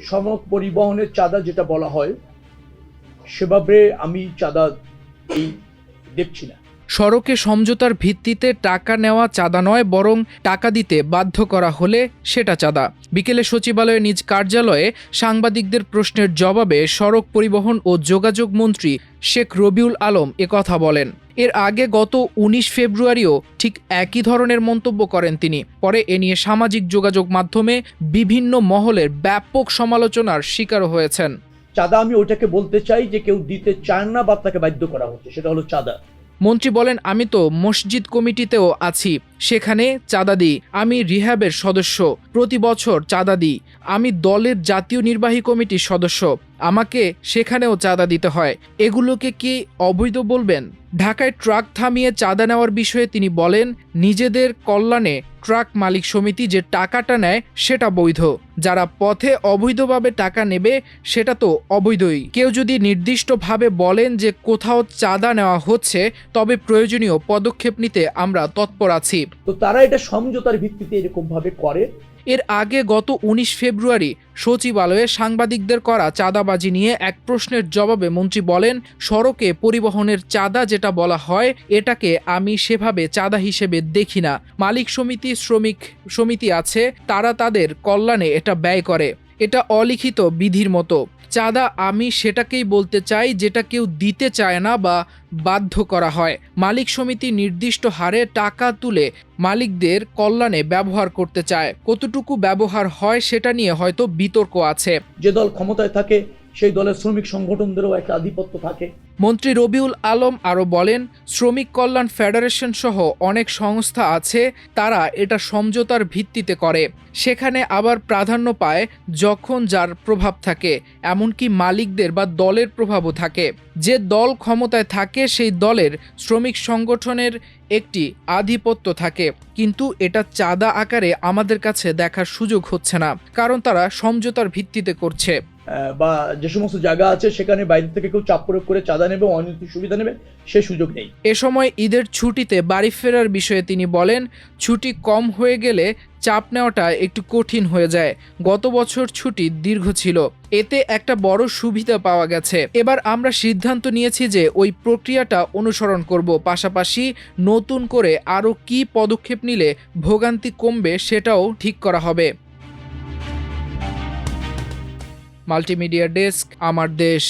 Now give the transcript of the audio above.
সড়ক পরিবহনের চাঁদা যেটা বলা হয় সেভাবে আমি চাঁদা এই দেখছি না। সড়কে সমঝোতার ভিত্তিতে টাকা নেওয়া চাঁদা নয়, বরং টাকা দিতে বাধ্য করা হলে সেটা চাঁদা। বিকেলে সচিবালয়ে নিজ কার্যালয়ে সাংবাদিকদের প্রশ্নের জবাবে সড়ক পরিবহন ও যোগাযোগ মন্ত্রী শেখ রবিউল আলম একথা বলেন। এর আগে গত ১৯ ফেব্রুয়ারিও ঠিক একই ধরনের মন্তব্য করেন তিনি। পরে এ নিয়ে সামাজিক যোগাযোগ মাধ্যমে বিভিন্ন মহলের ব্যাপক সমালোচনার শিকারও হয়েছেন। চাঁদা আমি ওটাকে বলতে চাই যে কেউ দিতে চায় না বা তাকে বাধ্য করা হচ্ছে, সেটা হলো চাঁদা। মন্ত্রী বলেন, আমি তো মসজিদ কমিটিতেও আছি, সেখানে চাঁদা দিই। আমি রিহ্যাবের সদস্য, প্রতি বছর চাঁদা দিই। আমি দলের জাতীয় নির্বাহী কমিটির সদস্য, আমাকে সেখানেও চাঁদা দিতে হয়। এগুলোকে কি অবৈধ বলবেন? ঢাকায় ট্রাক থামিয়ে চাঁদা নেওয়ার বিষয়ে তিনি বলেন, নিজেদের কল্যাণে ট্রাক মালিক সমিতি যে টাকাটা নেয় সেটা বৈধ, যারা পথে অবৈধভাবে টাকা নেবে সেটা তো অবৈধই। কেউ যদি নির্দিষ্টভাবে বলেন যে কোথাও চাঁদা নেওয়া হচ্ছে, তবে প্রয়োজনীয় পদক্ষেপ নিতে আমরা তৎপর আছি। তো তারা এটা সমঝোতার ভিত্তিতে এরকম ভাবে করে। এর আগে গত ১৯ ফেব্রুয়ারি সচিবালয়ে সাংবাদিকদের করা চাঁদাবাজি নিয়ে এক প্রশ্নের জবাবে মন্ত্রী বলেন, সড়কে পরিবহনের চাঁদা যেটা বলা হয় এটাকে আমি সেভাবে চাঁদা হিসেবে দেখি না। মালিক সমিতি, শ্রমিক সমিতি আছে, তারা তাদের কল্যাণে এটা ব্যয় করে। এটা অলিখিত বিধির মতো। চাঁদা আমি সেটাকেই বলতে চাই যেটা কেউ দিতে চায় না বা বাধ্য করা হয়। মালিক সমিতি নির্দিষ্ট হারে টাকা তুলে মালিকদের কল্যাণে ব্যবহার করতে চায়। কতটুকু ব্যবহার হয় সেটা নিয়ে হয়তো বিতর্ক আছে। যে দল ক্ষমতায় থাকে সেই দলের শ্রমিক সংগঠনদেরও একটা আধিপত্য থাকে। মন্ত্রী রবিউল আলম আরও বলেন, শ্রমিক কল্যাণ ফেডারেশন সহ অনেক সংস্থা আছে, তারা এটা সমঝোতার ভিত্তিতে করে। সেখানে আবার প্রাধান্য পায় যখন যার প্রভাব থাকে, এমনকি মালিকদের বা দলের প্রভাবও থাকে। যে দল ক্ষমতায় থাকে সেই দলের শ্রমিক সংগঠনের একটি আধিপত্য থাকে, কিন্তু এটা চাঁদা আকারে আমাদের কাছে দেখার সুযোগ হচ্ছে না, কারণ তারা সমঝোতার ভিত্তিতে করছে। বা যে সমস্ত জায়গা আছে সেখানে বাইরে থেকে কেউ চাপ প্রয়োগ করে চাঁদা নেবে, অনৈতিক সুবিধা নেবে, সে সুযোগ নেই। এ সময় ঈদের ছুটিতে বাড়ি ফেরার বিষয়ে তিনি বলেন, ছুটি কম হয়ে গেলে চাপ নেওয়াটা একটু কঠিন হয়ে যায়। গত বছর ছুটি দীর্ঘ ছিল, এতে একটা বড় সুবিধা পাওয়া গেছে। এবার আমরা সিদ্ধান্ত নিয়েছি যে ওই প্রক্রিয়াটা অনুসরণ করব, পাশাপাশি নতুন করে আরও কী পদক্ষেপ নিলে ভোগান্তি কমবে সেটাও ঠিক করা হবে। মাল্টিমিডিয়া ডেস্ক, আমার দেশ।